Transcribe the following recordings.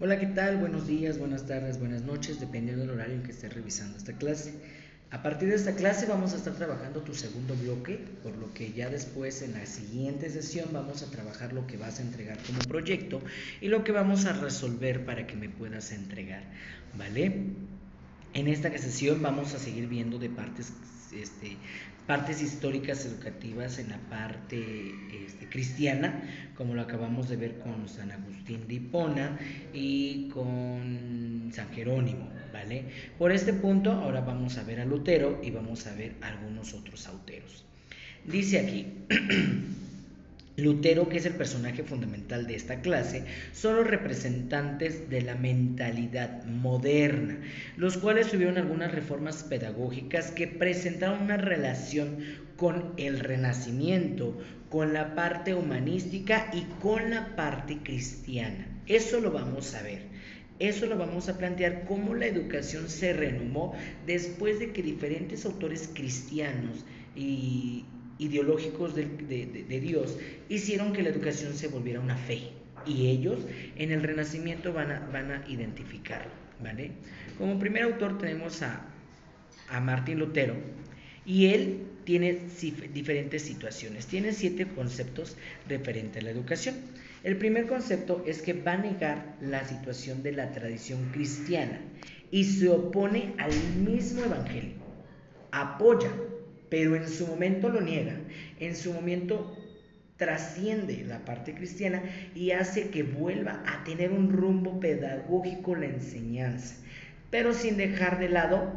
Hola, ¿qué tal? Buenos días, buenas tardes, buenas noches, dependiendo del horario en que estés revisando esta clase. A partir de esta clase vamos a estar trabajando tu segundo bloque, por lo que ya después en la siguiente sesión vamos a trabajar lo que vas a entregar como proyecto y lo que vamos a resolver para que me puedas entregar, ¿vale? En esta sesión vamos a seguir viendo de partes históricas educativas en la parte cristiana, como lo acabamos de ver con San Agustín de Hipona y con San Jerónimo, ¿vale? Por este punto ahora vamos a ver a Lutero y vamos a ver algunos otros autores. Dice aquí, Lutero, que es el personaje fundamental de esta clase, son los representantes de la mentalidad moderna, los cuales tuvieron algunas reformas pedagógicas que presentaron una relación con el Renacimiento, con la parte humanística y con la parte cristiana. Eso lo vamos a ver. Eso lo vamos a plantear cómo la educación se renomó después de que diferentes autores cristianos y ideológicos de Dios hicieron que la educación se volviera una fe. Y ellos en el Renacimiento van a identificarlo, ¿vale? Como primer autor tenemos a Martín Lutero, y él tiene diferentes situaciones, tiene 7 conceptos referentes a la educación. El primer concepto es que va a negar la situación de la tradición cristiana y se opone al mismo evangelio. Apoya, pero en su momento lo niega, en su momento trasciende la parte cristiana y hace que vuelva a tener un rumbo pedagógico la enseñanza, pero sin dejar de lado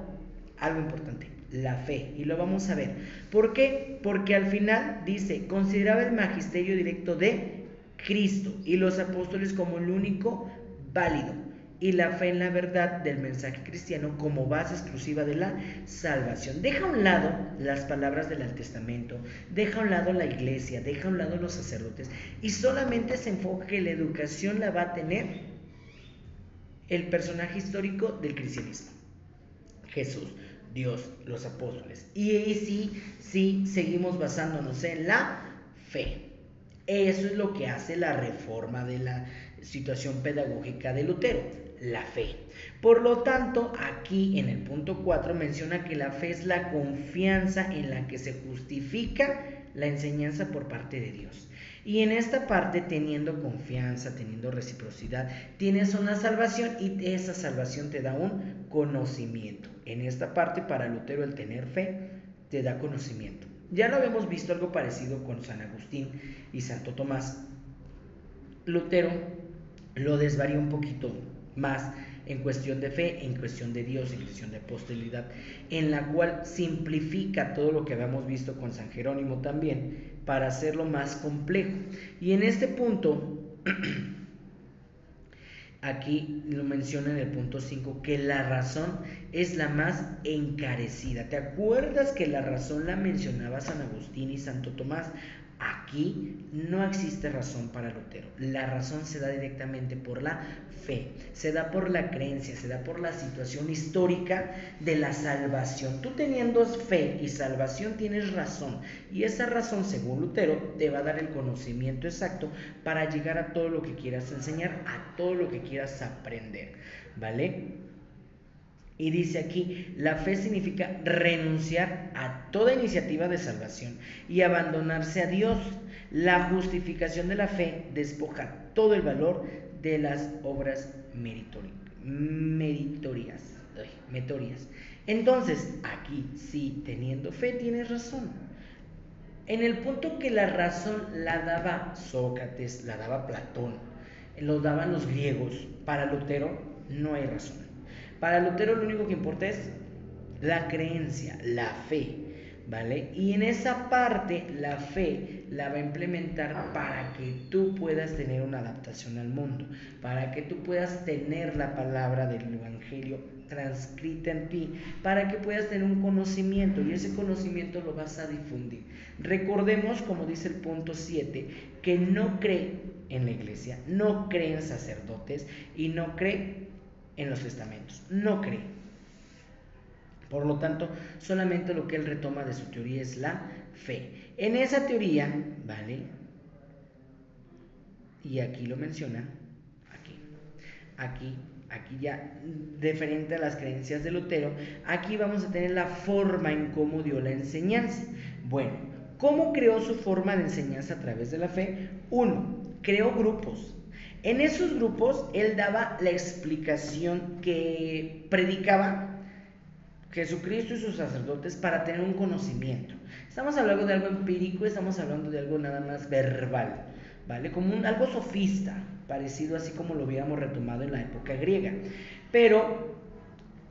algo importante, la fe, y lo vamos a ver. ¿Por qué? Porque al final dice, consideraba el magisterio directo de Cristo y los apóstoles como el único válido, y la fe en la verdad del mensaje cristiano como base exclusiva de la salvación. Deja a un lado las palabras del Antiguo Testamento, deja a un lado la iglesia, deja a un lado los sacerdotes y solamente se enfoca que la educación la va a tener el personaje histórico del cristianismo. Jesús, Dios, los apóstoles. Y ahí sí seguimos basándonos en la fe. Eso es lo que hace la reforma de la situación pedagógica de Lutero, la fe. Por lo tanto, aquí en el punto 4 menciona que la fe es la confianza en la que se justifica la enseñanza por parte de Dios. Y en esta parte, teniendo confianza, teniendo reciprocidad, tienes una salvación y esa salvación te da un conocimiento. En esta parte, para Lutero, el tener fe te da conocimiento. Ya lo habíamos visto algo parecido con San Agustín y Santo Tomás. Lutero lo desvaría un poquito más en cuestión de fe, en cuestión de Dios, en cuestión de apostolidad, en la cual simplifica todo lo que habíamos visto con San Jerónimo también para hacerlo más complejo. Y en este punto, aquí lo menciona en el punto 5, que la razón es la más encarecida. ¿Te acuerdas que la razón la mencionaba San Agustín y Santo Tomás? Aquí no existe razón para Lutero. La razón se da directamente por la fe, se da por la creencia, se da por la situación histórica de la salvación. Tú teniendo fe y salvación tienes razón, y esa razón, según Lutero, te va a dar el conocimiento exacto para llegar a todo lo que quieras enseñar, a todo lo que quieras aprender, ¿vale? Y dice aquí, la fe significa renunciar a toda iniciativa de salvación y abandonarse a Dios. La justificación de la fe despoja todo el valor de las obras meritorias. Entonces, aquí sí, teniendo fe, tienes razón. En el punto que la razón la daba Sócrates, la daba Platón, lo daban los griegos, para Lutero no hay razón. Para Lutero lo único que importa es la creencia, la fe, ¿vale? Y en esa parte la fe la va a implementar para que tú puedas tener una adaptación al mundo, para que tú puedas tener la palabra del Evangelio transcrita en ti, para que puedas tener un conocimiento y ese conocimiento lo vas a difundir. Recordemos, como dice el punto 7, que no cree en la iglesia, no cree en sacerdotes y no cree en los testamentos, no cree. Por lo tanto, solamente lo que él retoma de su teoría es la fe. En esa teoría, ¿vale? Y aquí lo menciona, aquí. aquí ya diferente a las creencias de Lutero, aquí vamos a tener la forma en cómo dio la enseñanza. Bueno, ¿cómo creó su forma de enseñanza a través de la fe? Uno, creó grupos. En esos grupos él daba la explicación que predicaba Jesucristo y sus sacerdotes para tener un conocimiento. Estamos hablando de algo empírico, estamos hablando de algo nada más verbal, ¿vale? Como algo sofista, parecido así como lo hubiéramos retomado en la época griega. Pero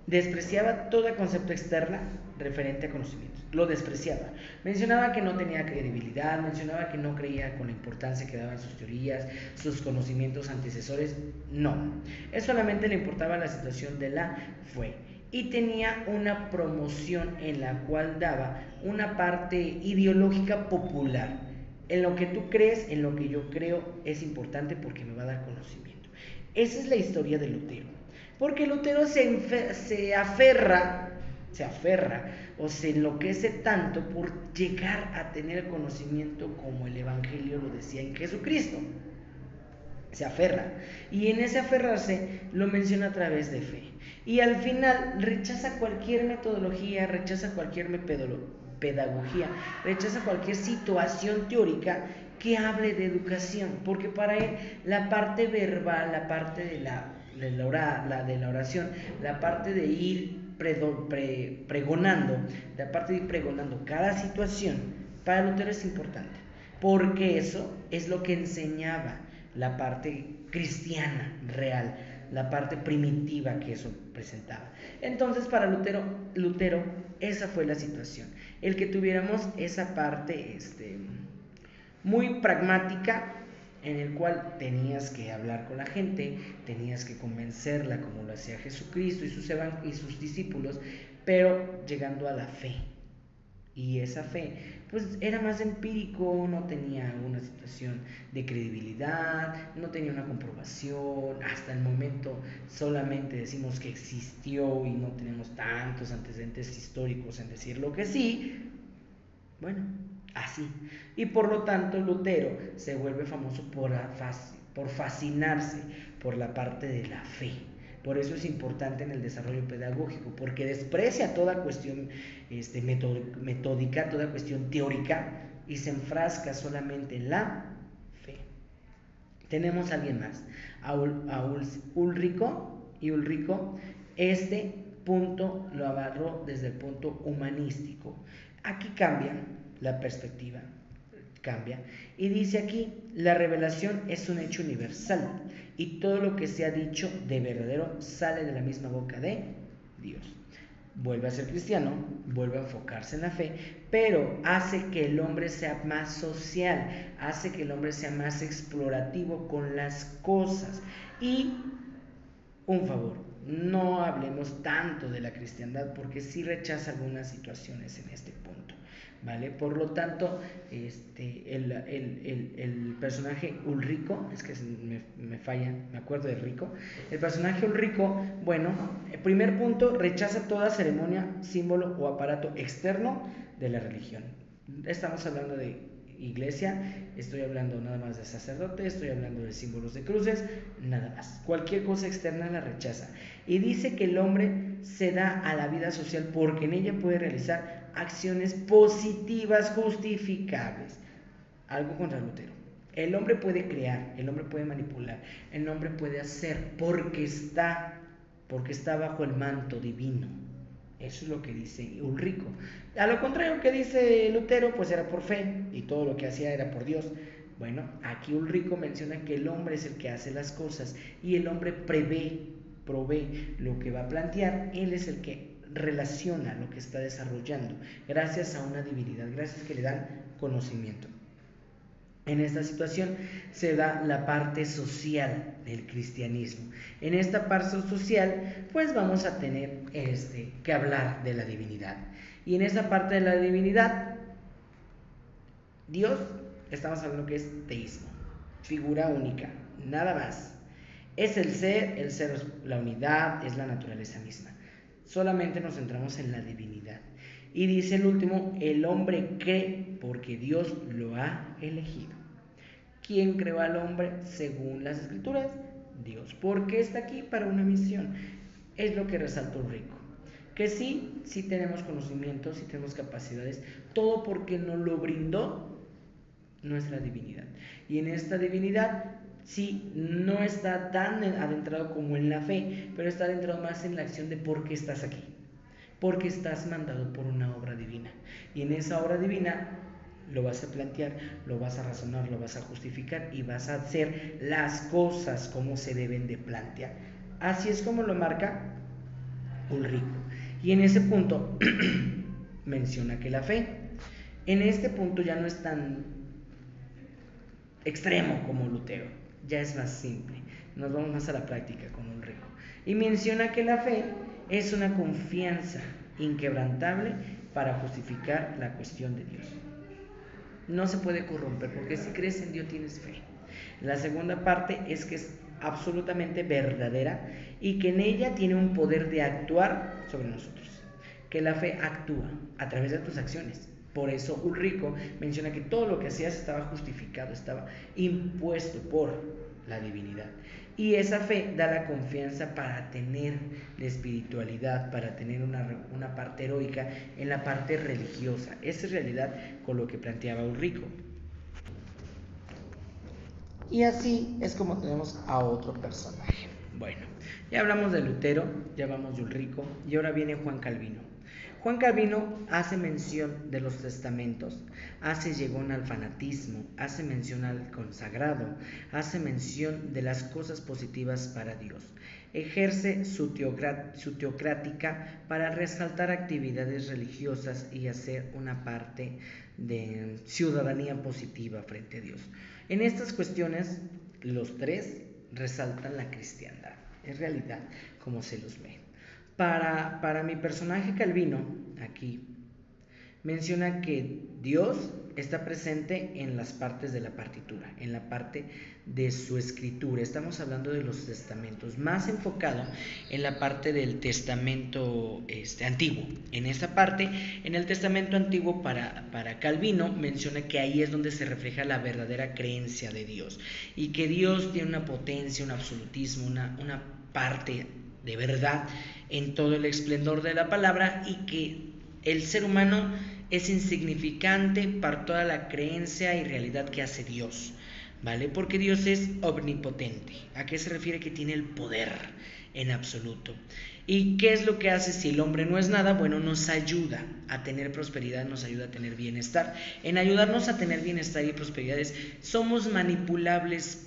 despreciaba todo concepto externo referente a conocimientos. Lo despreciaba. Mencionaba que no tenía credibilidad, mencionaba que no creía con la importancia que daban sus teorías, sus conocimientos antecesores. No. Él solamente le importaba la situación de la fe. Y tenía una promoción en la cual daba una parte ideológica popular. En lo que tú crees, en lo que yo creo, es importante porque me va a dar conocimiento. Esa es la historia de Lutero. Porque Lutero se aferra o se enloquece tanto por llegar a tener el conocimiento como el Evangelio lo decía en Jesucristo. Se aferra. Y en ese aferrarse lo menciona a través de fe. Y al final rechaza cualquier metodología, rechaza cualquier pedagogía, rechaza cualquier situación teórica que hable de educación, porque para él la parte verbal, la parte de la oración, la parte de ir pregonando, la parte de ir pregonando cada situación, para Lutero es importante, porque eso es lo que enseñaba la parte cristiana real, la parte primitiva que eso presentaba. Entonces para Lutero esa fue la situación, el que tuviéramos esa parte muy pragmática, en el cual tenías que hablar con la gente, tenías que convencerla como lo hacía Jesucristo y sus discípulos, pero llegando a la fe. Y esa fe pues era más empírico, no tenía una situación de credibilidad, no tenía una comprobación. Hasta el momento solamente decimos que existió y no tenemos tantos antecedentes históricos en decirlo que sí. Bueno, así. Y por lo tanto Lutero se vuelve famoso por fascinarse por la parte de la fe. Por eso es importante en el desarrollo pedagógico, porque desprecia toda cuestión metódica, toda cuestión teórica, y se enfrasca solamente en la fe. Tenemos a alguien más, a Ulrico, y Ulrico este punto lo agarró desde el punto humanístico. Aquí cambia la perspectiva, cambia, y dice aquí: la revelación es un hecho universal y todo lo que se ha dicho de verdadero sale de la misma boca de Dios. Vuelve a ser cristiano, vuelve a enfocarse en la fe, pero hace que el hombre sea más social, hace que el hombre sea más explorativo con las cosas. Y un favor, no hablemos tanto de la cristiandad, porque sí rechaza algunas situaciones en este punto, ¿vale? Por lo tanto, el personaje Ulrico, es que me falla, me acuerdo de Rico, el personaje Ulrico, bueno, el primer punto, rechaza toda ceremonia, símbolo o aparato externo de la religión. Estamos hablando de iglesia, estoy hablando nada más de sacerdote, estoy hablando de símbolos de cruces, nada más. Cualquier cosa externa la rechaza. Y dice que el hombre se da a la vida social porque en ella puede realizar acciones positivas justificables. Algo contra Lutero. El hombre puede crear, el hombre puede manipular, el hombre puede hacer porque está bajo el manto divino. Eso es lo que dice Ulrico. A lo contrario que dice Lutero, pues era por fe y todo lo que hacía era por Dios. Bueno, aquí Ulrico menciona que el hombre es el que hace las cosas y el hombre provee lo que va a plantear. Él es el que relaciona lo que está desarrollando gracias a una divinidad, gracias que le dan conocimiento. En esta situación se da la parte social del cristianismo. En esta parte social, pues vamos a tener que hablar de la divinidad. Y en esta parte de la divinidad, Dios, estamos hablando que es teísmo, figura única, nada más. Es el ser es la unidad, es la naturaleza misma. Solamente nos centramos en la divinidad. Y dice el último: el hombre cree porque Dios lo ha elegido. ¿Quién creó al hombre según las escrituras? Dios. ¿Por qué está aquí? Para una misión. Es lo que resaltó Ulrico. Que sí tenemos conocimientos, sí tenemos capacidades, todo porque nos lo brindó nuestra divinidad. Y en esta divinidad sí no está tan adentrado como en la fe, pero está adentrado más en la acción de por qué estás aquí. Porque estás mandado por una obra divina. Y en esa obra divina lo vas a plantear, lo vas a razonar, lo vas a justificar y vas a hacer las cosas como se deben de plantear. Así es como lo marca Ulrico. Y en ese punto menciona que la fe, en este punto ya no es tan extremo como Lutero, ya es más simple. Nos vamos más a la práctica con Ulrico. Y menciona que la fe es una confianza inquebrantable para justificar la cuestión de Dios. No se puede corromper, porque si crees en Dios tienes fe. La segunda parte es que es absolutamente verdadera y que en ella tiene un poder de actuar sobre nosotros. Que la fe actúa a través de tus acciones. Por eso Ulrico menciona que todo lo que hacías estaba justificado, estaba impuesto por la divinidad. Y esa fe da la confianza para tener la espiritualidad, para tener una parte heroica en la parte religiosa. Esa es realidad con lo que planteaba Ulrico. Y así es como tenemos a otro personaje. Bueno, ya hablamos de Lutero, ya hablamos de Ulrico y ahora viene Juan Calvino. Juan Calvino hace mención de los testamentos, hace llegón al fanatismo, hace mención al consagrado, hace mención de las cosas positivas para Dios. Ejerce su teocrática para resaltar actividades religiosas y hacer una parte de ciudadanía positiva frente a Dios. En estas cuestiones, los tres resaltan la cristiandad, es realidad como se los ve. Para mi personaje Calvino, aquí, menciona que Dios está presente en las partes de la partitura, en la parte de su escritura. Estamos hablando de los testamentos, más enfocado en la parte del testamento antiguo. En esta parte, en el testamento antiguo para Calvino, menciona que ahí es donde se refleja la verdadera creencia de Dios y que Dios tiene una potencia, un absolutismo, una parte de verdad en todo el esplendor de la palabra y que el ser humano es insignificante para toda la creencia y realidad que hace Dios, ¿vale? Porque Dios es omnipotente. ¿A qué se refiere? Que tiene el poder en absoluto. ¿Y qué es lo que hace si el hombre no es nada? Bueno, nos ayuda a tener prosperidad, nos ayuda a tener bienestar. En ayudarnos a tener bienestar y prosperidades, somos manipulables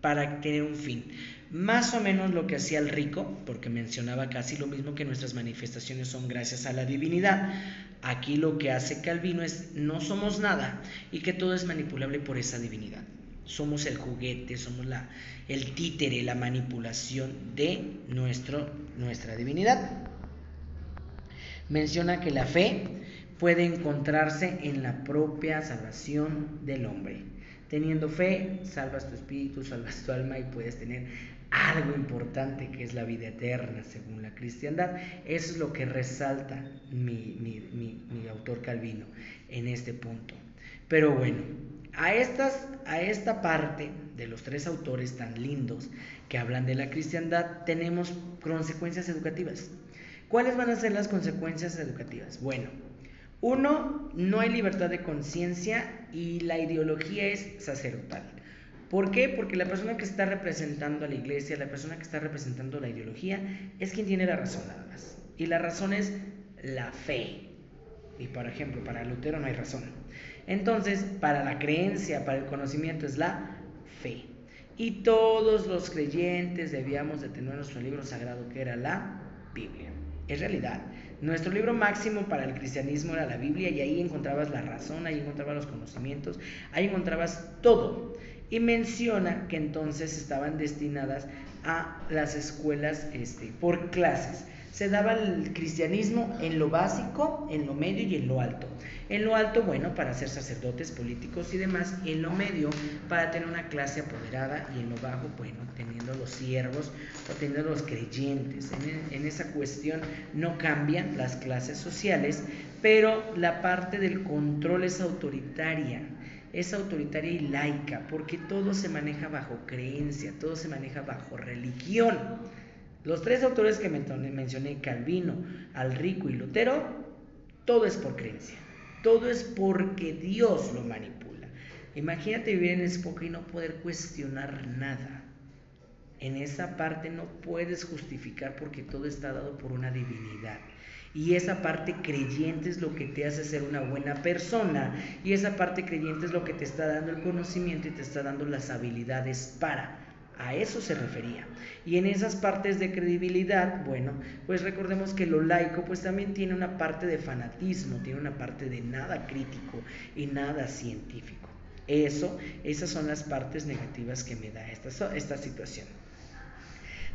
para tener un fin. Más o menos lo que hacía el rico, porque mencionaba casi lo mismo, que nuestras manifestaciones son gracias a la divinidad. Aquí lo que hace Calvino es no somos nada y que todo es manipulable por esa divinidad. Somos el juguete, somos el títere, la manipulación de nuestra divinidad. Menciona que la fe puede encontrarse en la propia salvación del hombre. Teniendo fe, salvas tu espíritu, salvas tu alma y puedes tener algo importante que es la vida eterna según la cristiandad. Eso es lo que resalta mi autor Calvino en este punto. Pero bueno, a esta parte de los tres autores tan lindos que hablan de la cristiandad tenemos consecuencias educativas. ¿Cuáles van a ser las consecuencias educativas? Bueno, uno, no hay libertad de conciencia y la ideología es sacerdotal. ¿Por qué? Porque la persona que está representando a la iglesia, la persona que está representando la ideología, es quien tiene la razón nada más. Y la razón es la fe. Y por ejemplo, para Lutero no hay razón. Entonces, para la creencia, para el conocimiento es la fe. Y todos los creyentes debíamos de tener nuestro libro sagrado, que era la Biblia. Es realidad. Nuestro libro máximo para el cristianismo era la Biblia, y ahí encontrabas la razón, ahí encontrabas los conocimientos, ahí encontrabas todo. Y menciona que entonces estaban destinadas a las escuelas por clases. Se daba el cristianismo en lo básico, en lo medio y en lo alto. En lo alto, bueno, para ser sacerdotes, políticos y demás. En lo medio, para tener una clase apoderada. Y en lo bajo, bueno, teniendo los siervos o teniendo los creyentes. En esa cuestión no cambian las clases sociales, pero la parte del control es autoritaria. es autoritaria y laica, porque todo se maneja bajo creencia, todo se maneja bajo religión. Los tres autores que mencioné, Calvino, Alrico y Lutero, todo es por creencia, todo es porque Dios lo manipula. Imagínate vivir en esa época y no poder cuestionar nada. En esa parte no puedes justificar porque todo está dado por una divinidad. Y esa parte creyente es lo que te hace ser una buena persona. Y esa parte creyente es lo que te está dando el conocimiento y te está dando las habilidades para. A eso se refería. Y en esas partes de credibilidad, bueno, pues recordemos que lo laico pues también tiene una parte de fanatismo, tiene una parte de nada crítico y nada científico. Esas son las partes negativas que me da esta situación.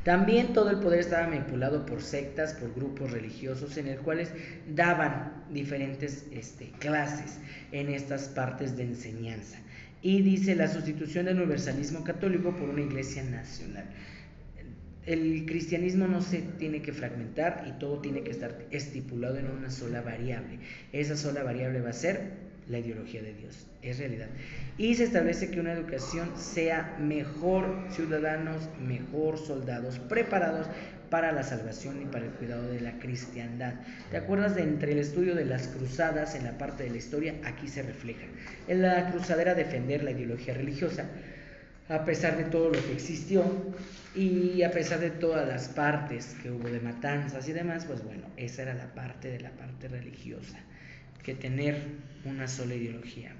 También todo el poder estaba manipulado por sectas, por grupos religiosos en el cuales daban diferentes clases en estas partes de enseñanza. Y dice la sustitución del universalismo católico por una iglesia nacional. El cristianismo no se tiene que fragmentar y todo tiene que estar estipulado en una sola variable. Esa sola variable va a ser la ideología de Dios, es realidad. Y se establece que una educación sea mejor ciudadanos, mejor soldados, preparados para la salvación y para el cuidado de la cristiandad. ¿Te acuerdas de entre el estudio de las cruzadas en la parte de la historia? Aquí se refleja. En la cruzada era defender la ideología religiosa, a pesar de todo lo que existió y a pesar de todas las partes que hubo de matanzas y demás, pues bueno, esa era la parte de la parte religiosa, que tener una sola ideología.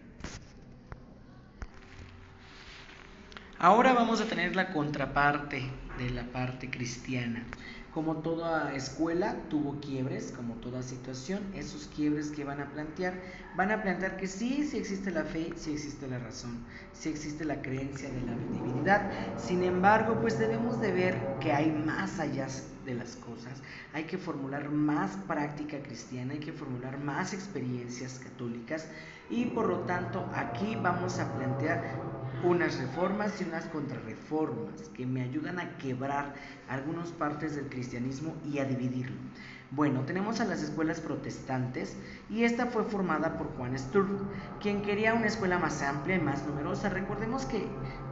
Ahora vamos a tener la contraparte de la parte cristiana. Como toda escuela tuvo quiebres, como toda situación, esos quiebres que van a plantear que sí existe la fe, sí existe la razón, sí existe la creencia de la divinidad. Sin embargo, pues debemos de ver que hay más allá de las cosas. Hay que formular más práctica cristiana, hay que formular más experiencias católicas y por lo tanto aquí vamos a plantear unas reformas y unas contrarreformas que me ayudan a quebrar algunas partes del cristianismo y a dividirlo. Bueno, tenemos a las escuelas protestantes y esta fue formada por Juan Sturm, quien quería una escuela más amplia y más numerosa. Recordemos que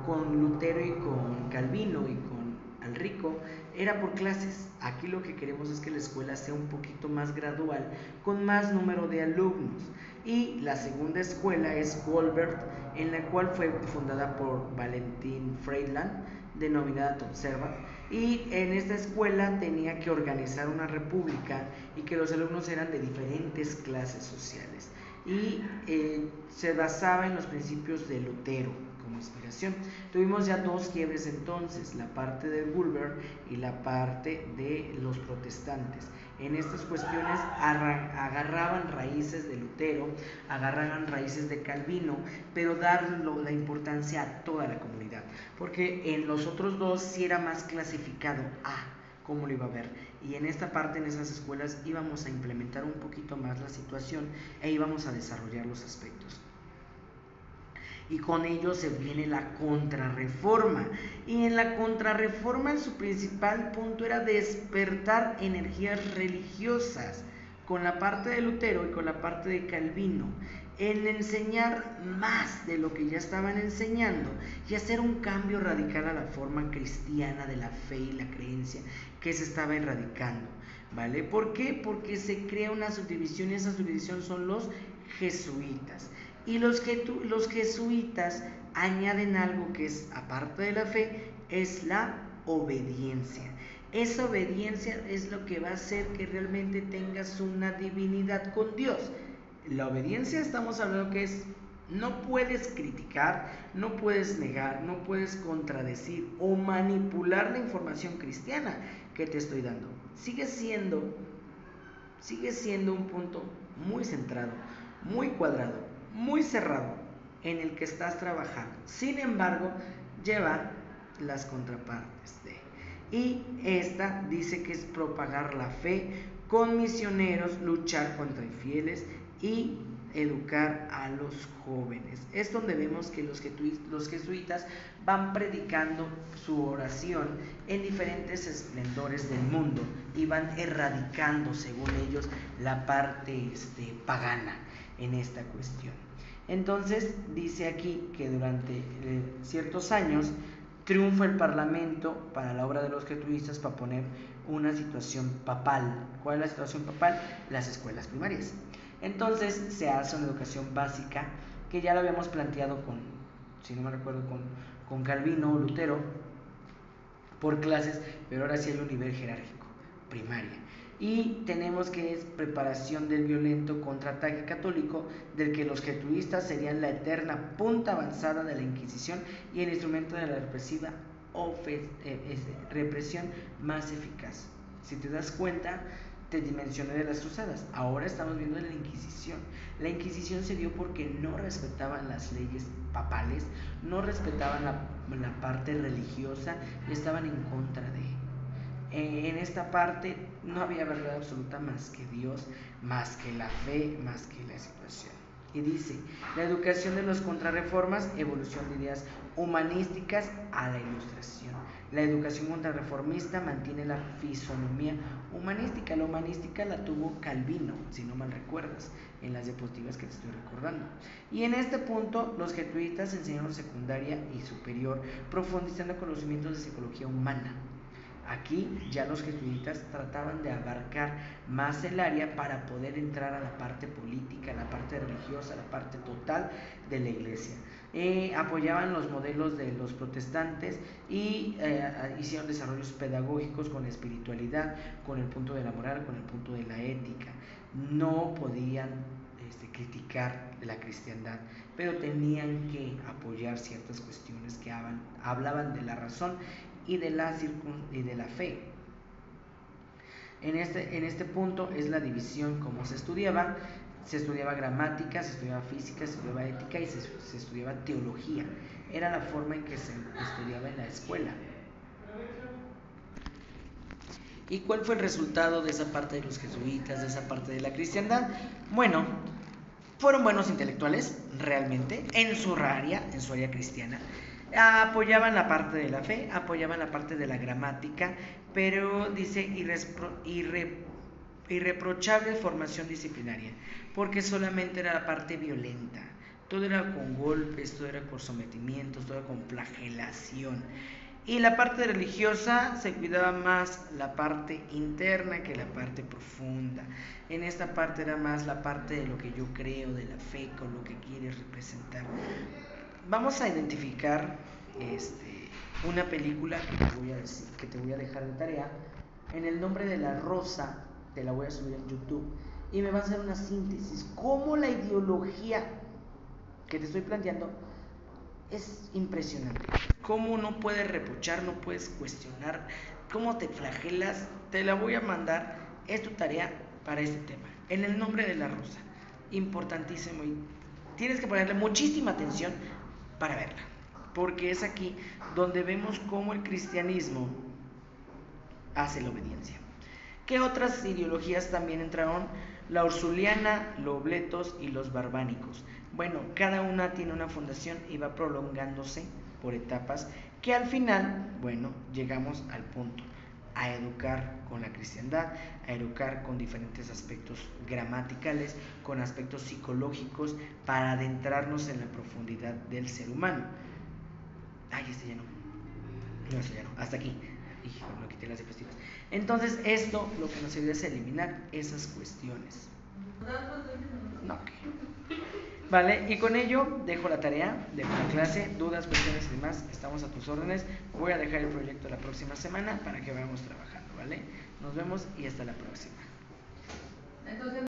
con Lutero y con Calvino y con Alrico era por clases. Aquí lo que queremos es que la escuela sea un poquito más gradual, con más número de alumnos. Y la segunda escuela es Wolbert, en la cual fue fundada por Valentin Freiland, denominada Observa, y en esta escuela tenía que organizar una república y que los alumnos eran de diferentes clases sociales y se basaba en los principios de Lutero como inspiración. Tuvimos ya dos quiebres entonces, la parte de Wolbert y la parte de los protestantes. En estas cuestiones agarraban raíces de Lutero, agarraban raíces de Calvino, pero darle la importancia a toda la comunidad, porque en los otros dos sí era más clasificado cómo lo iba a ver, y en esta parte, en esas escuelas, íbamos a implementar un poquito más la situación e íbamos a desarrollar los aspectos. Y con ello se viene la contrarreforma. Y en la contrarreforma su principal punto era despertar energías religiosas con la parte de Lutero y con la parte de Calvino, en enseñar más de lo que ya estaban enseñando y hacer un cambio radical a la forma cristiana de la fe y la creencia que se estaba erradicando, ¿vale? ¿Por qué? Porque se crea una subdivisión y esa subdivisión son los jesuitas. Y los jesuitas añaden algo que es, aparte de la fe, es la obediencia. Esa obediencia es lo que va a hacer que realmente tengas una divinidad con Dios. La obediencia estamos hablando que es, no puedes criticar, no puedes negar, no puedes contradecir o manipular la información cristiana que te estoy dando. Sigue siendo un punto muy centrado, muy cuadrado, muy cerrado en el que estás trabajando. Sin embargo, lleva las contrapartes y esta dice que es propagar la fe con misioneros, luchar contra infieles y educar a los jóvenes. Es donde vemos que los jesuitas van predicando su oración en diferentes esplendores del mundo y van erradicando, según ellos, la parte pagana en esta cuestión. Entonces dice aquí que durante ciertos años triunfa el Parlamento para la obra de los jesuitas para poner una situación papal. ¿Cuál es la situación papal? Las escuelas primarias. Entonces se hace una educación básica que ya lo habíamos planteado con, si no me recuerdo, con Calvino o Lutero, por clases, pero ahora sí hay un nivel jerárquico, primaria. Y tenemos que es preparación del violento contraataque católico, del que los jesuitas serían la eterna punta avanzada de la Inquisición y el instrumento de la represión más eficaz. Si te das cuenta, te dimensioné de las cruzadas. Ahora estamos viendo la Inquisición. La Inquisición se dio porque no respetaban las leyes papales, no respetaban la parte religiosa y estaban en contra de. En esta parte no había verdad absoluta más que Dios, más que la fe, más que la situación. Y dice, la educación de los contrarreformas, evolución de ideas humanísticas a la ilustración. La educación contrarreformista mantiene la fisonomía humanística. La humanística la tuvo Calvino, si no mal recuerdas, en las diapositivas que te estoy recordando. Y en este punto, los jesuitas enseñaron secundaria y superior, profundizando conocimientos de psicología humana. Aquí ya los jesuitas trataban de abarcar más el área para poder entrar a la parte política, a la parte religiosa, a la parte total de la iglesia. Apoyaban los modelos de los protestantes y hicieron desarrollos pedagógicos con la espiritualidad, con el punto de la moral, con el punto de la ética. No podían criticar la cristiandad, pero tenían que apoyar ciertas cuestiones que hablaban de la razón y de la fe. En este punto es la división como se estudiaba gramática, se estudiaba física, se estudiaba ética y se estudiaba teología. Era la forma en que se estudiaba en la escuela. ¿Y cuál fue el resultado de esa parte de los jesuitas, de esa parte de la cristiandad? Bueno, fueron buenos intelectuales, realmente, en su área cristiana. Apoyaban la parte de la fe, apoyaban la parte de la gramática, pero dice irreprochable formación disciplinaria, porque solamente era la parte violenta. Todo era con golpes, todo era por sometimientos, todo era con flagelación. Y la parte religiosa se cuidaba más la parte interna que la parte profunda. En esta parte era más la parte de lo que yo creo, de la fe, con lo que quieres representar. Vamos a identificar una película que te voy a dejar de tarea. En el nombre de la rosa, te la voy a subir en YouTube y me va a hacer una síntesis. Cómo la ideología que te estoy planteando es impresionante. Cómo no puedes reprochar, no puedes cuestionar, cómo te flagelas. Te la voy a mandar, es tu tarea para este tema. En el nombre de la rosa, importantísimo, y tienes que ponerle muchísima atención para verla, porque es aquí donde vemos cómo el cristianismo hace la obediencia. ¿Qué otras ideologías también entraron? La ursuliana, los obletos y los barbánicos. Bueno, cada una tiene una fundación y va prolongándose por etapas que al final, bueno, llegamos al punto, a educar con la cristiandad, a educar con diferentes aspectos gramaticales, con aspectos psicológicos, para adentrarnos en la profundidad del ser humano. Ay, ya no. No, ya no. Hasta aquí. Hijo, no quité las diapositivas. Entonces, esto lo que nos ayuda es eliminar esas cuestiones. No, ok. Vale, y con ello dejo la tarea de la clase, dudas, cuestiones y demás, estamos a tus órdenes. Voy a dejar el proyecto la próxima semana para que vayamos trabajando, ¿vale? Nos vemos y hasta la próxima.